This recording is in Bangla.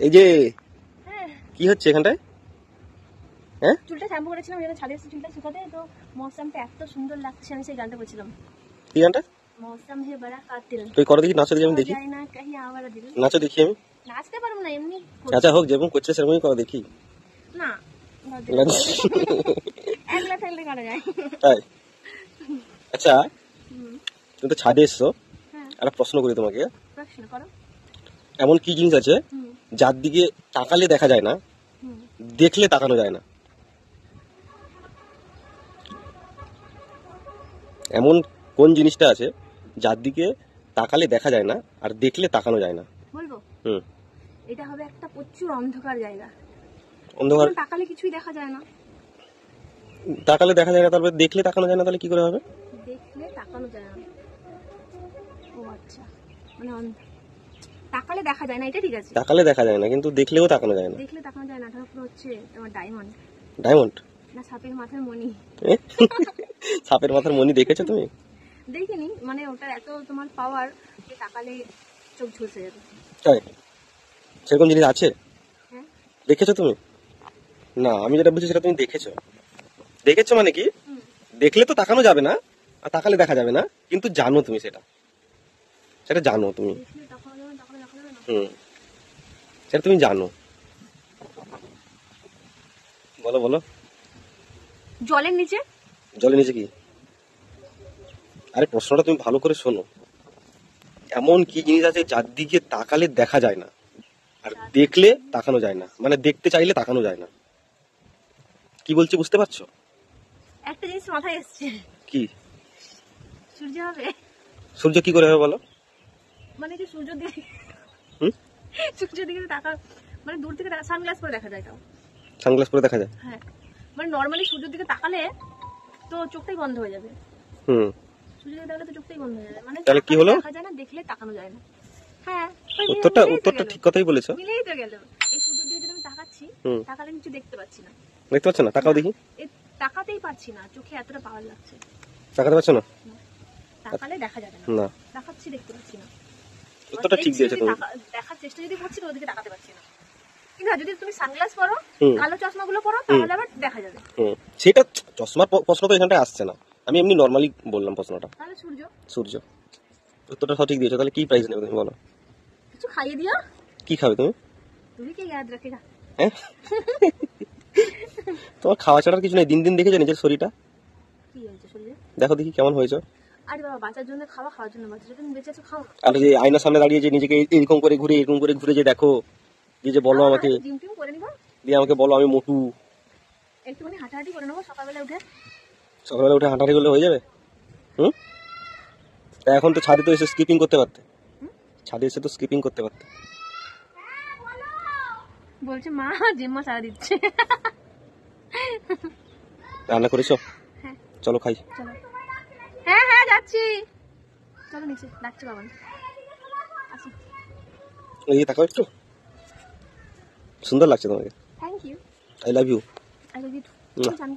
এই যে হ্যাঁ কি হচ্ছে এখানটায়? হ্যাঁ চুলটা শ্যাম্পু করেছিলাম, যেটা ছাদে এসে চুলটা শুকাতে, তো মৌসামটা এত সুন্দর লাগছে, আমি সেই গানটা করছিলাম। কি গানটা? মৌসাম হে বড়া কাতিল, তুই করো দেখি, নাচো দেখি, আমি দেখি। যায় না কাহি আওয়ারা দিল। নাচো দেখি আমি। নাচতে পারবো না, এমনি আচ্ছা হোক, যেরকম করছে সেরকমই করো দেখি। না একলা থাকলে করা যায়। তাই? আচ্ছা হুম, তুমি তো ছাদে এসছো, হ্যাঁ একটা প্রশ্ন করি তোমাকে। প্রশ্ন করো। এমন কি জিনিস আছে হুম যার দিকে তাকালে দেখা যায় না, হুম দেখলে তাকানো যায় না? এমন কোন জিনিসটা আছে যার দিকে তাকালে দেখা যায় না আর দেখলে তাকানো যায় না? বলবো, হুম। এটা হবে একটা প্রচুর অন্ধকার জায়গা, অন্ধকার? কোনো তাকালে কিছুই দেখা যায় না। তাকালে দেখা যায় না, তারপরে দেখলে তাকানো যায় না, তাহলে কি করে হবে? দেখলে তাকানো যায় না, ও আচ্ছা, মানে তাকালে দেখা যায় না, এটা ঠিক আছে। তাকালে দেখা যায় না কিন্তু দেখলেও তাকানো যায় না। দেখলে তাকানো যায় না, এটা পুরো হচ্ছে তোমার ডায়মন্ড, ডায়মন্ড? না সাপের মাথার মণি। সাপের মাথার মণি দেখেছো তুমি? দেখিনি, মানে ওটার এত তোমার পাওয়ার যে তাকালে চোখ ঝলসে যাবে। তাই? সেরকম জিনিস আছে? হ্যাঁ দেখেছো তুমি? না, আমি যেটা বুঝছি সেটা তুমি দেখেছো। দেখেছো মানে কি, হুম, দেখলে তো তাকানো যাবে না আর তাকালে দেখা যাবে না, কিন্তু জানো তুমি সেটা, সেটা জানো তুমি। দেখলে তাকানো যাবে না, তাকালে দেখা যাবে না। হুম, সেটা তুমি জানো। বলো বলো। জলের নিচে। জলের নিচে কি? আরে প্রশ্নটা তুমি ভালো করে শোনো। এমন কি জিনিস আছে যার দিকে তাকালে দেখা যায় না আর দেখলে তাকানো যায় না, মানে দেখতে চাইলে তাকানো যায় না? কি বলছি বুঝতে পারছো? একটা জিনিস মাথায় এসছে, কি? সূর্য হবে। সূর্য কি করে হবে বলো? মানে যে সূর্য দিকে, হুম? সূর্যের দিকে তাকা, মানে দূর থেকে সানগ্লাস পরে দেখা যায় তাও। সানগ্লাস পরে দেখা যায়? হ্যাঁ, মানে নর্মালি সূর্যের দিকে তাকালে তো চোখটাই বন্ধ হয়ে যাবে, হুম। সূর্যের দিকে তাকালে তো চোখটাই বন্ধ হয়ে যাবে, মানে তাহলে কি তাকালে হলো? দেখা যায় না, দেখলে তাকানো যায় না। হ্যাঁ, ওই উত্তরটা মিলেই তো উত্তরটা গেল, ঠিক কথাই বলেছো। মিলেই তো গেল। এই সূর্যের দিকে যদি আমি তাকাচ্ছি, হুম। তাকালে কিছু দেখতে পাচ্ছি না। দেখতে পাচ্ছ না? তাকাও না, দেখি। এ তাকাতেই পারছি না, চোখে এতটা পাওয়ার লাগছে। তাকাতে পারছো না? না, তাকালে দেখা যাবে না, না, দেখাচ্ছি দেখতে পাচ্ছি না। উত্তরটা ঠিক দেখছি দিয়েছো যদি তুমি। দেখার চেষ্টা যদি করছি তো ওদিকে তাকাতে পারছি না। কিন্তু যদি তুমি সানগ্লাস পরো, হুম। কালো চশমা গুলো পরো, হুম। তাহলে আবার দেখা যাবে। হুম, সেটা চশমার প্রশ্ন তো এখানটায় আসছে না, আমি এমনি নর্মালি বললাম প্রশ্নটা। তাহলে সূর্য। সূর্য। উত্তরটা সঠিক দিয়েছো, তাহলে কি প্রাইজ নেবে তুমি বলো? কিছু খাইয়ে দিও, কি খাবে তুমি? তুমি কি ইয়াদ রাখেগা। হ্যাঁ, তোমার খাওয়া ছাড়ার কিছু নেই। দিন দিন দেখেছো নিজের শরীরটা? কি হয়েছে শরীরে? দেখো দেখি কেমন হয়েছে। আরে বাবা, বাঁচার জন্য খাওয়া, খাওয়ার জন্য বাঁচা, যদি তুমি বেঁচে আছো খাও না। আর যে আয়নার সামনে দাঁড়িয়ে যে নিজেকে এরকম করে ঘুরে এরকম করে ঘুরে যে দেখো, যে বলো আমাকে, জিম টিম করে নিবো, দিয়ে আমাকে বলো আমি মোটু। একটুখানি হাঁটাহাঁটি করে নেবো সকালবেলা উঠে। সকালবেলা উঠে হাঁটাহাঁটি করলে হয়ে যাবে? হুম। তা এখন তো ছাদে তো এসে স্কিপিং করতে পারতে, ছাদে এসে তো স্কিপিং করতে পারতে। বলছে মা জিম্মা সারা দিচ্ছে। রান্না করেছো? হ্যাঁ চলো খাই। চলো, হ্যাঁ হ্যাঁ যাচ্ছি, চলো নিচে, ডাকছে বাবা, আসো। এই তাকাও একটু, সুন্দর লাগছে তোমাকে। Thank you, I love you. I love you, জানি।